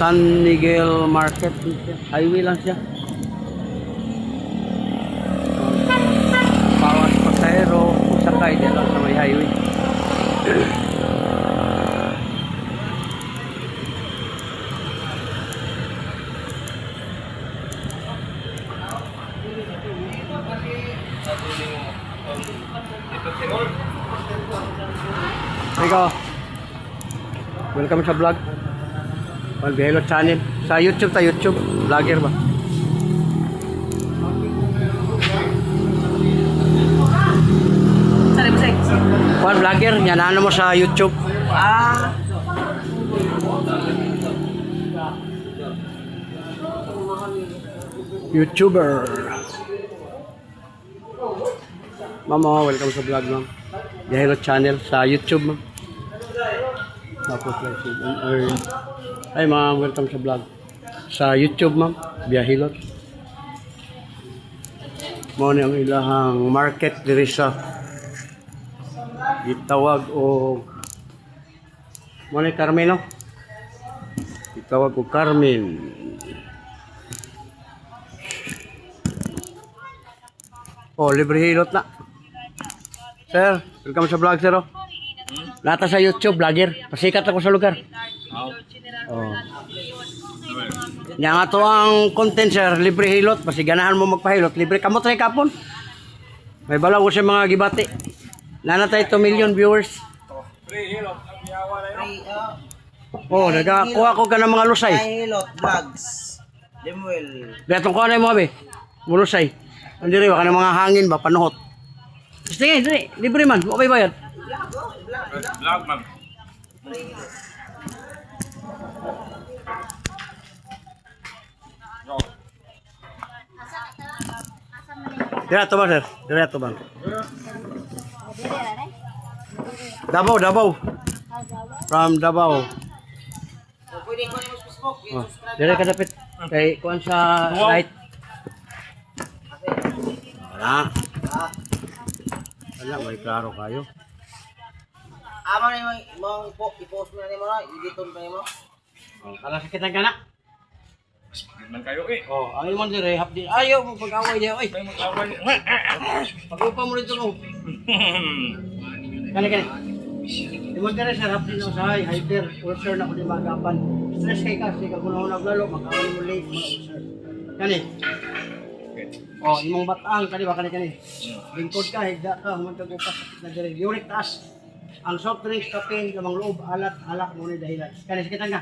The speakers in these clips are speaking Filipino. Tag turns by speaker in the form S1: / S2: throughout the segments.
S1: San Miguel Market. Highway lang siya. Bawas pasahero, sakay din lang sa may highway. Ikaw, welcome sa vlog. Palbihelo channel. Sa YouTube ta, YouTube. Vlogger ba?
S2: Sorry, Busay.
S1: Kuan vlogger, yan ano mo sa YouTube.
S2: Ah,
S1: YouTuber. Ma'am, welcome sa vlog, ma'am. Bihelo channel sa YouTube, ma'am. Tapos ay ma'am, welcome sa vlog. Sa YouTube, ma'am. Bihelo. Mo ni ang ilahang market diri sa gitawag o mo ni Carmen, no? Gitawag o Carmen. Oh, libre hilot na. Sir, welcome sa vlog, sir. Oh. Nata sa YouTube, vlogger. Pasikat ako sa lugar. Oh. Yang ato ang content, sir, libre hilot. Pasiganahan mo magpahilot. Libre kamot rin kapon. May balaw ko sa mga gibati. Nanatay 2 million viewers. Oh, nagakuha ko ka ng mga lusay.
S2: Hilot Vlogs. Lemuel.
S1: Datong ko na mo, be. Mulusay. Hindi rin, baka ng mga hangin ba, panuhot. Sige, dali, libre man, okay bayad.
S3: Vlog man.
S1: Direto ba, sir? Direto ba? Davao, Davao. From Davao.
S2: Pwede ko yung Facebook.
S1: Oh, dire ka dapit. Kay kuan sa right. Wala. Wala, may klaro kayo.
S2: Amo na yung mong i-post mo na mo, i-editon pa mo.
S1: Oh, kala sakit ang kana.
S3: Man kayo eh.
S1: Oh, ang imong dire hapdi. Ayaw mo pag-away diya, oy.
S3: May mag-away.
S1: Pag-upa mo dito no. Kani. Imong dire sa hapdi no sa hyper, ulcer na ko di magapan. Stress kay ka, sige kuno naglalo, mag-away mo late mo ulcer. Kani. Oh, imong batang kani ba kani. Lingkod ka, higda ka, human ka upas na dire. Uric taas. Ang soft drinks, kape, lamang loob, alat, alak mo ni dahilan. Kani sakitan ka.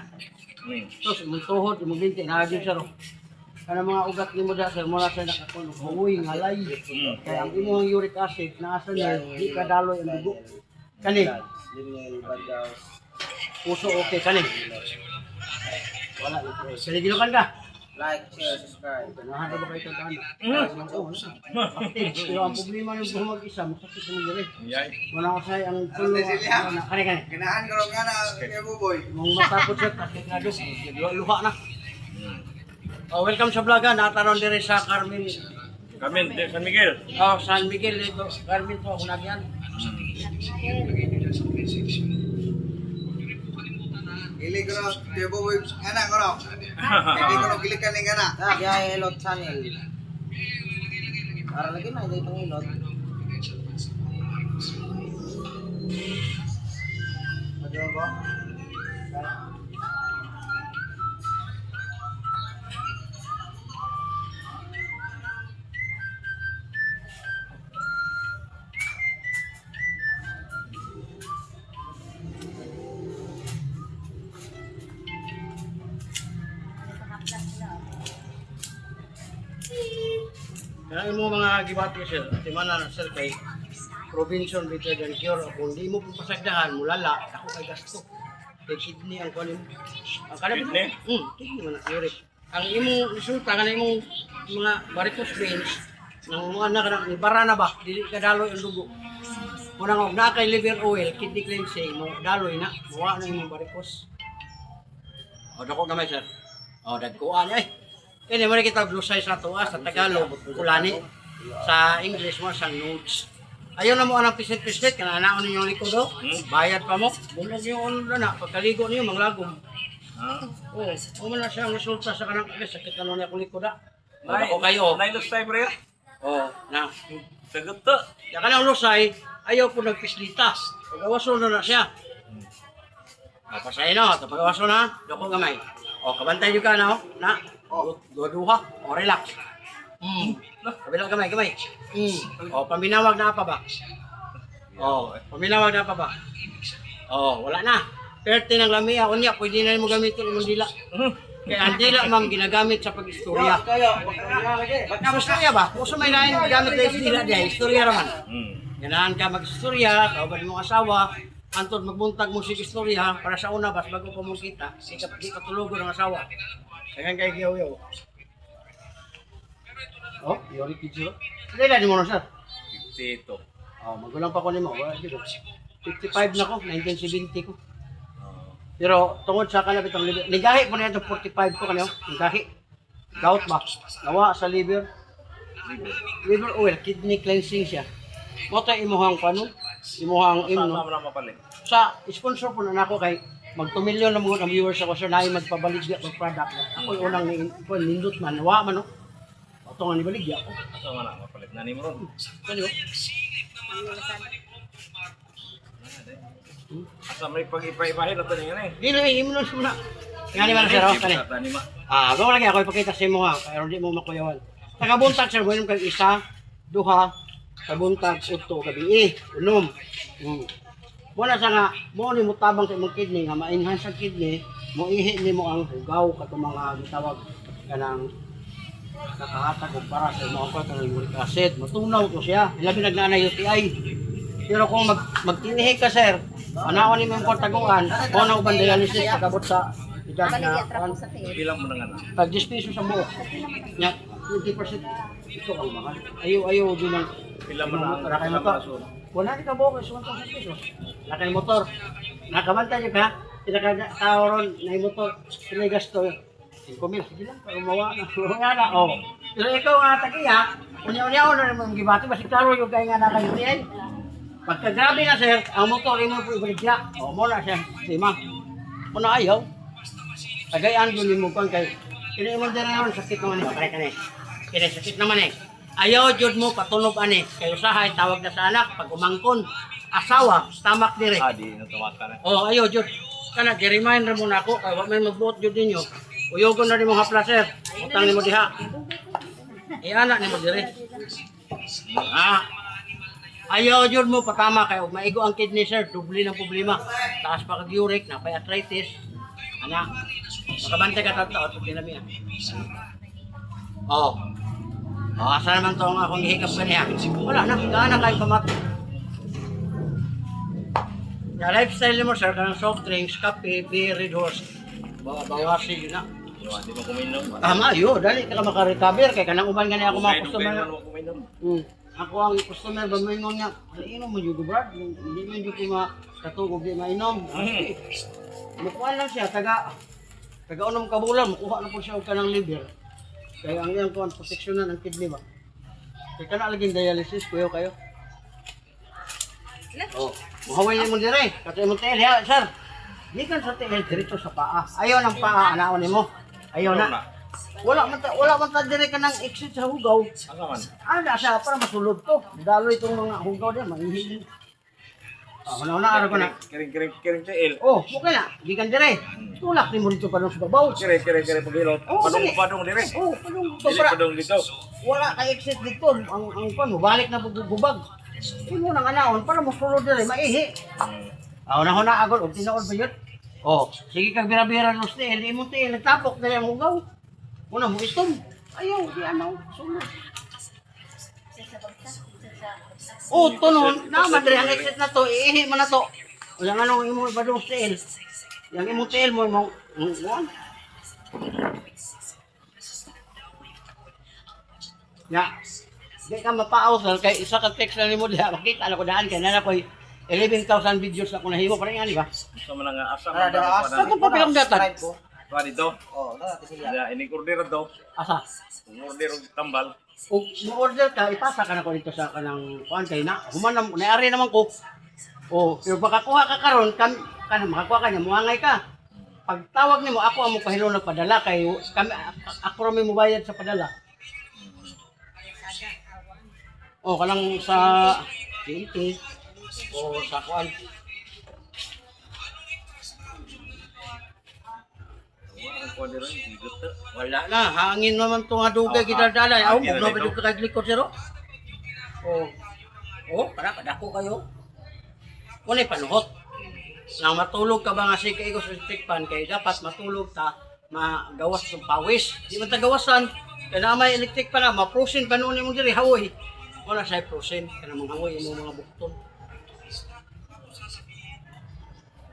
S1: Tos, imong tuhod, imong binti, nahagin siya ro. Kana mga ugat ni mo da, sir, mula sa nakakuno. Huwi, ngalay. Kaya ang imong uric acid, naasa niya, di ka daloy ang dugo. Kani. Puso, okay, kani. Wala, sinigilukan ka.
S2: Like, share, subscribe.
S1: Ganahan ba kayo tandaan? Pero ang problema ng buong mag-isa, masakit mo dire. Wala ko sa'yo ang tulo. Kani.
S2: Ganahan ko rin nga na, kaya buboy.
S1: Mong matapos siya, takit na doon. Luha na. Oh, welcome sa vlog, ha. Nataron dire sa Carmen.
S3: Carmen, San Miguel.
S1: Oh, San Miguel, ito. Carmen to, ako nagyan.
S4: Gili ko na, kaya buboy, nga ko na. Hindi ko na gilikan ni nga na.
S2: Kaya Hilot Channel. Para lagi na, hindi pang Hilot. Madyo ko?
S1: Kaya mo mga gibati sir, di man na sir kay provincial better than cure. Kung di mo pasagdahan, mulala, ako kay gasto. Kay kidney ang kunin. Ang kada
S3: Kidney?
S1: Kidney man ang uric. Ang imong resulta kanang imong mga varicose veins ng mga anak ni barana ba, dili ka daloy ang dugo. Muna nga na kay liver oil, kidney cleansing mo daloy na, mawa na imong varicose. O dako gamay sir. O dagkuan ay. Kini mo kita lusay sa tuwa sa Tagalog, kulani. Sa English mo sa notes. Ayaw na mo anang pisit-pisit, kananaon ninyo likod do. Bayad pa mo. Bumog yung ulo na, pagkaligo niyo, manglagom.
S3: Ha?
S1: Oo, kung na siya ang resulta sa kanang sakit na niya kulit ko na.
S3: Nay,
S1: Ako kayo.
S3: Nailos tayo, pre.
S1: Oo, na.
S3: Sagot to.
S1: Ya kanang lusay, ayaw po nagpislita. Pag-awaso na siya. Pasay no, pag-awaso na, doko gamay. O, kabantay yung ka na, na. Duha, o relax. Kabila gamay. O, paminawag na pa ba? O, paminawag na pa ba? O, wala na. 30 ng lamia, unya, pwede na mo gamitin imong dila. Kaya ang dila, ma'am, ginagamit sa pag-istorya. Istorya ba? Kung sa may lain, gamit na dila diya, istorya raman. Ganahan ka mag-istorya, kauban mong asawa, antod magbuntag mo si istorya, para sa una, bas bago pa mong kita, di ka tulugo ng asawa. Kaya kay Giyaw-yaw. Oh, yori kids. Kailan mo na, sir?
S3: 52.
S1: Oh, magulang pa ko ni mo. 55 na ko, 1970 ko. Pero tungod sa kanang bitong liver, ligahi ko na ito 45 ko kanyo, ligahi. Gout ba? Nawa sa liver. Liver oil, kidney cleansing siya. Mo to imuhang pano? Imuhang
S3: Saan
S1: imno.
S3: na mapalit?
S1: Sa sponsor po na nako kay mag 2 million na mga viewers ako sir na magpabaligya ng product. Ako yung unang nindot man, nawa man no. Ito nga ni baligya ako.
S3: Saan na mapalit? Nani mo ron?
S1: Kanyo?
S3: Asa may pag-ipa-ipahin na ito niya na eh.
S1: Dili imno suna. Ngani man sir, kani.
S3: Tani ma.
S1: Bago lagi ako ipakita sa imo ha, kaya hindi mo makuyawan. Tagabuntag sir, mo kag isa, duha, kabuntag, utto, gabi, unom. Wala sa nga, mo ni mo tabang sa imong kidney, nga ma-enhance ang kidney, mo ihi ni mo ang hugaw, katong mga gitawag kanang nakahatag o para sa imong ako, kanang uric acid, matunaw to siya, ilabi nagnanay UTI. Pero kung magtinihi ka sir, anawan ni mo yung portaguan, o na uban dialysis, pagabot sa edad na,
S3: Bilang mo na nga na.
S1: pag 10 pesos ang buo. Nya, 20% ito ang mahal. Ayaw din ang
S3: Bilang mo na.
S1: rakay motor. Wala di ka buo kasi 1,000 pesos. Rakay motor. Nakabantay ka, pinaka-tao ron na yung motor, pinay gasto. 5,000, sige lang, para umawa na. Umawa na, oh. Pero ikaw nga takiya, unya-unya ako na naman gibati, basi klaro yung kaya nga nakayutiay. Pagka grabe na sir, ang motor mo po ibaligya. O, mo na siya, sima. Muna ayaw. Tagayan doon mo kung kay kini mo din naman sakit naman eh. Kaya kani. Kini sakit naman eh. Ayaw jud mo patunog ani. Kay usahay tawag na sa anak pag umangkon asawa tamak dire.
S3: Di natumat ka na.
S1: Oh, ayaw jud. Kana gi-remind ra mo na ako kay wa may magbuot jud ninyo. Uyogon na nimo hapla sir. Utang nimo diha. Anak nimo dire. Ayaw jud mo patama kay maigo ang kidney sir, dubli ng problema. Taas pa kag uric, napay arthritis. Anak, makabantay ka tato at pinami ah. Oh. Oh, asa naman to ang akong hihikap ka niya? Wala na, gaana kayo pamati. Yung lifestyle mo sir, kanang soft drinks, kape, beer, red horse. Bawasi yun na.
S3: Di mo kuminom.
S1: Tama, yun, dali ka makarecover kay kanang uban gani ako mga customer.
S3: Kuminom.
S1: Ako ang customer ba mo inom niya? Inom mo yun, Brad. Hindi mo yun ko katugog di mainom. Mukuha lang siya, taga-unom kabulan, mukuha na po siya og kanang liver. Kaya ang iyang kuhan, proteksyonan ang kidney ba? Kaya ka na laging dialysis, kuya kayo. Oh, muhaway niyo mo dire. Kasi mo tayo, ya, sir. Di kan sa tayo, dirito sa paa. Ayaw ng paa, anaon mo. Ayaw na. Wala man ta dire ka ng exit sa hugaw.
S3: Asa man?
S1: Ana siya para masulod to. Daloy itong mga hugaw din, mahihili. Una-una araw ko na.
S3: Kiring sa il.
S1: Oh, okay na. Gikan dire. Tulak ni mo dito pa nung sa babaw.
S3: Kiring pagilot.
S1: Oh, sige.
S3: Padong dire.
S1: Oh, padung to
S3: Dili
S1: para.
S3: padong dito.
S1: Wala ka exit dito. Ang pan mo balik na bubag. Imo nang anaon para mo sulod dire maihi. Una-una agol og tinuod ba yun? Oh, sige kag bira-bira no stay. Hindi mo tayo nagtapok dali ang hugaw. Una mo istom. Ayaw, di ano. Sulod. Oh, tunon, na madre ang exit na to, iihi mo na to. Wala nga nung imo badong tail. Yang imo tail mo mo. Ya. Di ka mapaaw kay isa ka text na nimo diha, makita na ko daan kay nana koy 11,000 videos na ko nahimo pa rin ani ba?
S3: Asa man nga asa
S2: Ara,
S3: man.
S2: asa.
S1: Sa ko pa bilang datan.
S3: Wa dito.
S2: Oh, nalati siya.
S3: Ya ini order daw.
S1: Asa?
S3: Order og tambal.
S1: Ug mo-order ka, ipasa ka na ko dito sa kanang kuan kay na. Human na ari naman ko. Oh, pero baka kuha ka karon kan makakuha ka niya, muangay ka. pagtawag nimo ako amo pahilo nagpadala kay kami ako ra may mobayad sa padala. Oh, kanang sa TNT o sa kuan.
S3: Ang kuwan rin, higot to.
S1: Wala na, hangin naman to nga dugay gidadala. Aw, mo na pwede ka likod siro. Oh. Oh, para kadako kayo. Kunay panuhot. Nang matulog ka ba nga si kayo sa tikpan kay dapat matulog ta magawas ng pawis. Di man ta gawasan kay na may electric pa na ma-frozen pa noon mo diri hawoy. Wala say frozen kana mga hawoy mo mga bukton.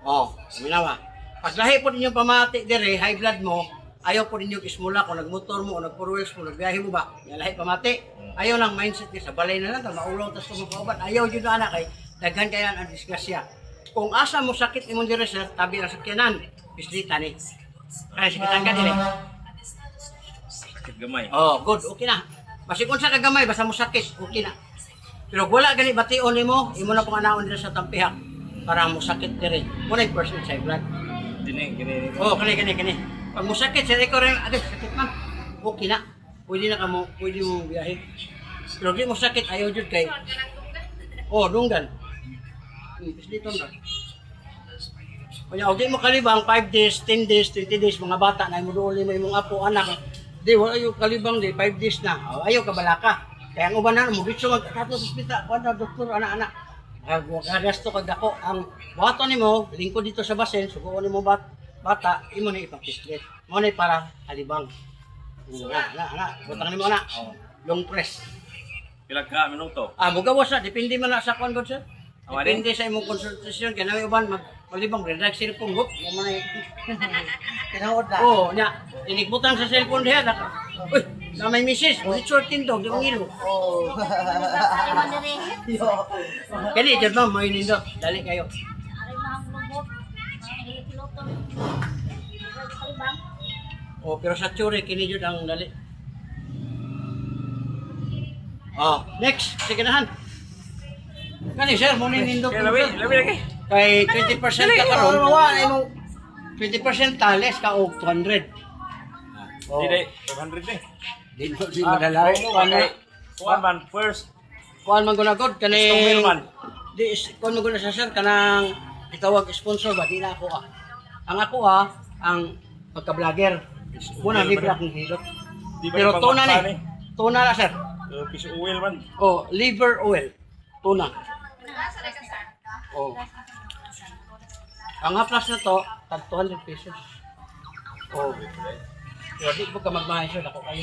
S1: Oh, minawa. Pag lahi po ninyo pamati dire, high blood mo, ayaw po ninyo ismula kung nagmotor mo o nagpurwels mo, nagbiyahe mo ba, yung lahi pamati. Ayaw lang mindset niya sa balay na lang, maulaw tas tumukauban. Ayaw yun na anak kay daghan kaya ang disgrasya. Kung asa mo sakit imong dire sir, tabi ang sakyanan, bislita ni. Kaya sakitan ka dire.
S3: Sakit gamay.
S1: Oh, good, okay na. Basi kung sa kagamay, basta mo sakit, okay na. Pero wala gani bation nimo, imo na pong anaon dire sa tampihak para mo sakit dire. Muna yung person sa blood.
S3: Gini.
S1: Oh, kani. Pag mo sakit, sir, ikaw rin, agad, sakit man. Okay na. Pwede mo biyahe. Pero di mo sakit, ayaw dyan kay... Oh, dunggan. Dito na. Kaya, di mo kalibang 5 days, 10 days, 20 days, mga bata na mo doon mo imong apo, anak. Di, wala yung kalibang di, 5 days na. Oh, ayaw ka balaka. Kaya ang uban na, mo bitso magkakato sa hospital, kuwan na, doktor, anak-anak. Kagasto kag dako ang bato nimo lingkod dito sa basen suguon nimo bata imo ni ipakislet mo ni para alibang na butang nimo na long press
S3: Pila ka minuto?
S1: mugawas na depende man na sa kon god sir
S3: Awa
S1: depende sa imong konsultasyon kaya namin uban maglibang relax cellphone group mo man
S2: Tinood na.
S1: oh nya inikbutang sa cellphone diha uy na may misis mo short tindog di mangilo
S2: Oh. Yo.
S1: kani jud ma'am may nindo dali kayo oh pero sa tsuri kini jud ang dali oh next sige nahan kani sir mo ni nindo
S3: Kaya labi lagi.
S1: kay 20% ka karon
S2: Wala imong
S1: 20% tales ka og 200 oh
S3: Di 500 eh.
S1: di madala
S3: Kuwan man first.
S1: kuan man gunagod kani
S3: Customer man.
S1: di kuan man guna sa sir kanang itawag sponsor ba di na ako ang ako ang pagka-vlogger muna libre akong hilot
S3: Di ba
S1: pero
S3: yung
S1: tuna
S3: pangmaksa
S1: ni tuna na sir
S3: Fish oil man.
S1: oh liver oil tuna oh ang haplas na to tag 200 pesos oh pero di po ka magmahay sir ako kayo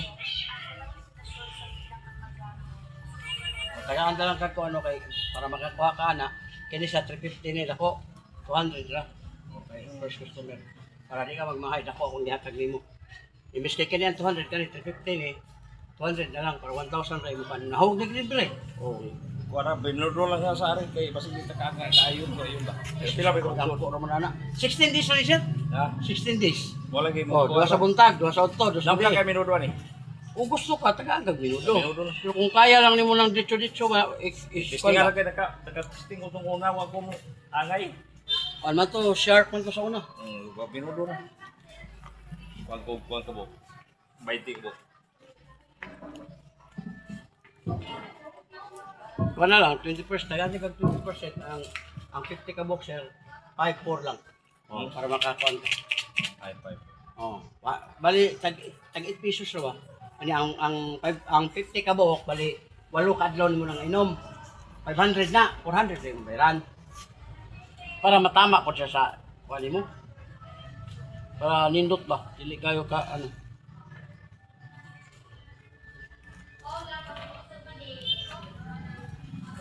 S1: tagaan lang ka ko ano kay para makakuha ka na kini sa 350 ni dako 200 ra okay first customer para di ka magmahay dako kung dihatag nimo imbes kay kini ang 200 kani 350 ni 200 na lang para 1,000 ra imo kan nahog ni libre oh
S3: Kuwan na binudro lang sa ari kay basta di ta kaga kayo ba. Pila ba ko?
S1: ang po ra na 16 days na ni sir
S3: Ha?
S1: 16 days
S3: Wala kay
S1: oh duha sa buntag duha sa otto duha sa
S3: Napila
S1: gabi
S3: kay minuto ni.
S1: kung gusto ka taga-agag minuto
S3: Minuto na.
S1: pero kung kaya lang nimo lang ditso-ditso
S3: Testing ala kay testing ko tong una wa ko mo angay.
S1: ano man to sharp man to sa una
S3: Wa minuto na. Kuwan ko bo. 20 ko.
S1: Wala lang, 20%. Tagani kag 20%. Ang 50 ka boxer, 5-4 lang.
S3: Oh.
S1: Para makakuan ka.
S3: Ay 5.
S1: Oh. Bali, tag 8 pesos ra ba? Ani ang 50 ka buhok, bali, 8 kadlaw mo nang inom. 500 na, 400 na yung bayaran. Para matama po siya sa kuan mo. Para nindot ba? Dili kayo ka, ano.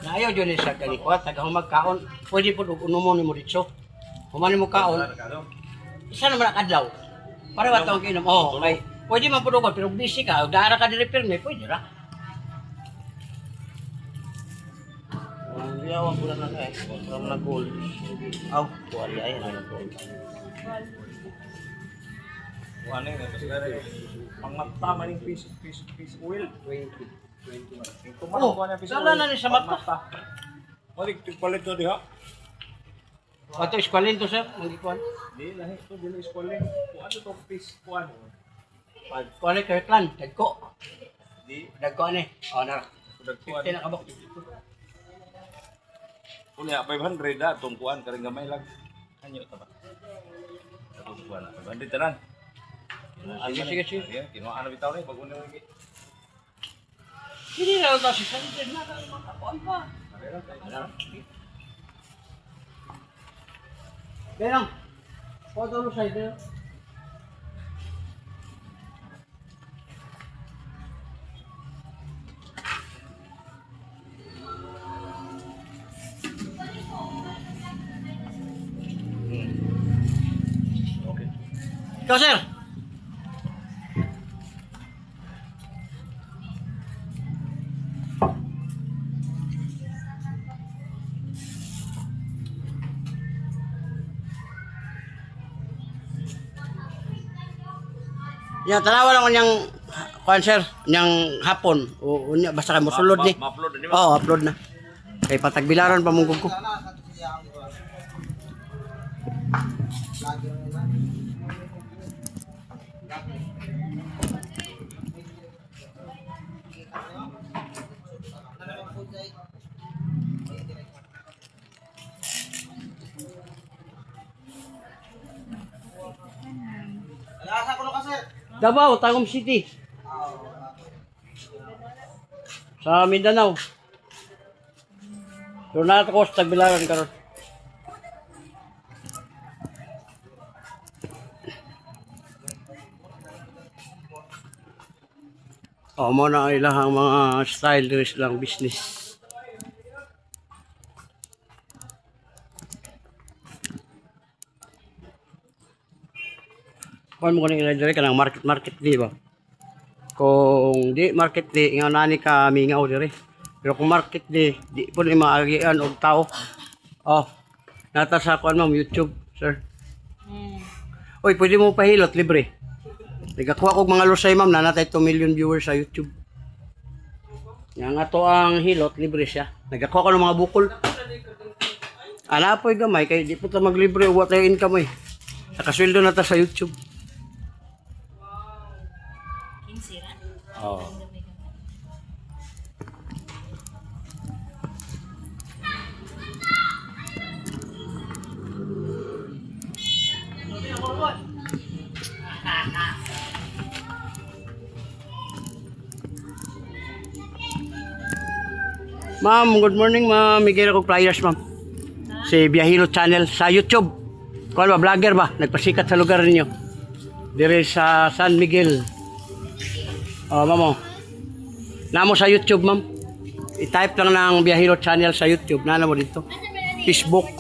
S1: Na ayaw dyan siya kalikot, taga humagkaon, pwede po unumon ni mo dito. Humani mo kaon, isa naman ang adlaw. Para ba taong kinom? Oo, okay. Pwede man po pero busy ka, dara ka di-repair me, pwede ra.
S2: Yawan ko na eh. From nag-gold. Aw, kuwari ay nag-gold.
S3: Kuwan ni kasi pangmata ning fish oil.
S1: 20.
S3: Kumain ko na fish oil.
S1: Sala na ni sa mata.
S3: Balik palit to diha.
S1: Ato iskwalin to sir, ang ikuan.
S3: Di lahi to dili eskwela. Kuan to fish kuan.
S1: Kuan kay klan, dagko.
S3: Di
S1: Dagko ni. Oh na.
S3: kuan.
S1: 50 na kabok.
S3: Unya 500 da tong kuan karing gamay lang. Kanyo ta ba? Atong kuan 500 tanan.
S1: Sige.
S3: Yeah, kinuha na bitaw ni pag uno lagi.
S1: Hindi na ito si Sanjay na makakuan pa. Kaya lang. Photo mo sa ito.
S3: Okay.
S1: Ikaw sir. Yan, tanawa lang ko niyang cancer, niyang hapon. O unya basta kay mosulod ni.
S3: Ma-upload ni
S1: Oo, upload na. Kay patagbilaran pa mong ko.
S2: Sana, kato siya ang ito. Lagi mo nila. Alasa ko na kasi.
S1: Davao, Tagum City. Sa Mindanao. Doon na ako sa tagbilaran karon. Mo na ang ilahang mga style dress lang business. Kung mo kuning ilay ka ng market di ba? Kung di market di, nga nani ka mingaw dire. Pero kung market di po ni maagian og tao. Oh, nata sa kuan mo YouTube, sir. Oy, pwede mo pahilot libre. Nagakuha kog mga lusay ma'am, nanatay 2 million viewers sa YouTube. Yang ato ang hilot libre siya. Nagakuha ko ng mga bukol. Ana po'y gamay kay di po ta maglibre wa tayo income eh. Nakasweldo na ta sa YouTube. Oh. Ma'am, good morning ma'am. Miguel ako flyers ma'am. Si Biyahilo Channel sa YouTube. Kung ba, vlogger ba? Nagpasikat sa lugar ninyo. Dire sa San Miguel. Oh, ma'am. Namo sa YouTube ma'am. I-type lang ng Biyahilo Channel sa YouTube. Nana mo dito. Facebook.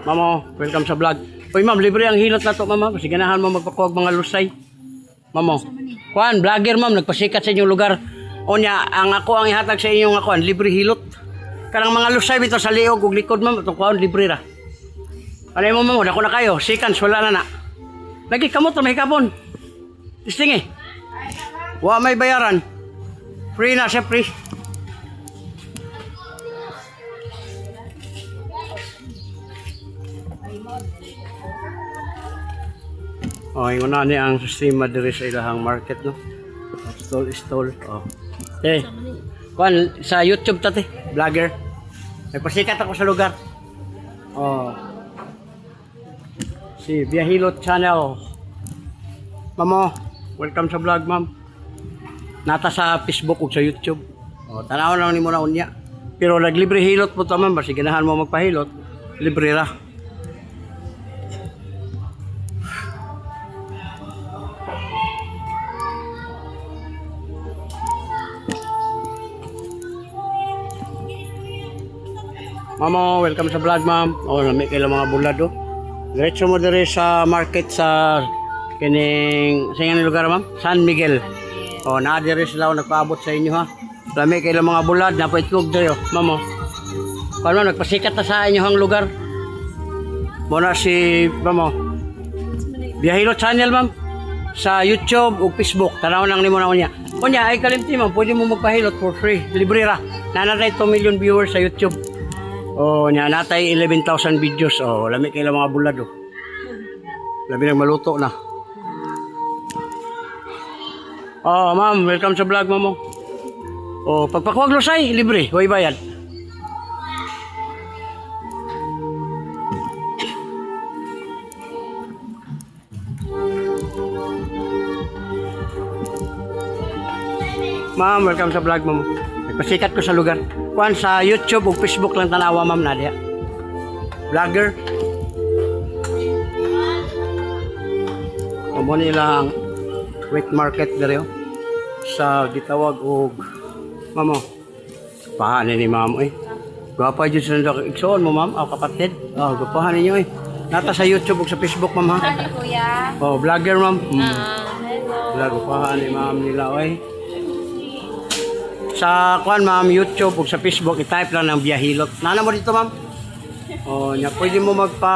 S1: Ma'am, welcome sa vlog. Uy ma'am, libre ang hilot na to ma'am. Kasi ganahan mo magpakuwag mga lusay. Ma'am. Kuan, vlogger ma'am. Nagpasikat sa inyong lugar. Onya, ang ako ang ihatag sa inyong akuan, libre hilot. Kanang mga lusay bito sa liog ug likod ma'am, itong kuan libre ra. Ano mo ma'am, dako na kayo, seconds wala na na. Lagi kamot may kapon. Isting eh. Wa may bayaran. Free na siya, free. Oh, yung una ni ang sistema diri sa ilahang market no. Stall. Oh. Eh, kuan sa YouTube tate, vlogger. Nagpasikat ako sa lugar. Oh. Si Biyahilo Channel. Mamo, welcome sa vlog, ma'am. Nata sa Facebook ug sa YouTube. Oh, tanaw lang ni mo na unya. Pero naglibre hilot po ta, ma'am, basi ganahan mo magpahilot, libre ra. Mamo, welcome sa vlog ma'am. Oh, nami kayo mga bulado. Diretso mo dire sa market sa kining sa nga lugar ma'am, San Miguel. Oh, na dire sila nagpaabot sa inyo ha. Nami kayo mga bulad na paitlog dire, mamo. Paano nagpasikat na sa inyo ang lugar? Muna si mamo. Biyahilo Channel ma'am sa YouTube ug Facebook. Tanaw lang nimo na unya. Unya ay kalimti ma'am, pwede mo magpahilot for free. Libre ra. Nanatay 2 million viewers sa YouTube. Oh, nya natay 11,000 videos. Oh, lami kay mga bulad oh. Labi nang maluto na. Oh, ma'am, welcome sa vlog mo. Oh, pagpakuwag lusay, libre, huwag bayad. Ma'am, welcome sa vlog mo. Nagpasikat ko sa lugar. Kuan sa YouTube ug Facebook lang tanawa, ma'am Nadia. Vlogger. Amo nilang wet market dere sa gitawag og mamo. Pahan ni ma'am eh. Gwapa jud sa igsoon mo ma'am, aw kapatid. Oh, gwapahan ninyo eh. Nata sa YouTube ug sa Facebook ma'am ha.
S5: Ano kuya?
S1: Oh, vlogger ma'am.
S5: Hello.
S1: Vlog gwapahan ni ma'am nila oy. Sa kuan ma'am YouTube ug sa Facebook i-type lang ng Biyahilot. Nana mo dito ma'am. Oh, nya pwede mo magpa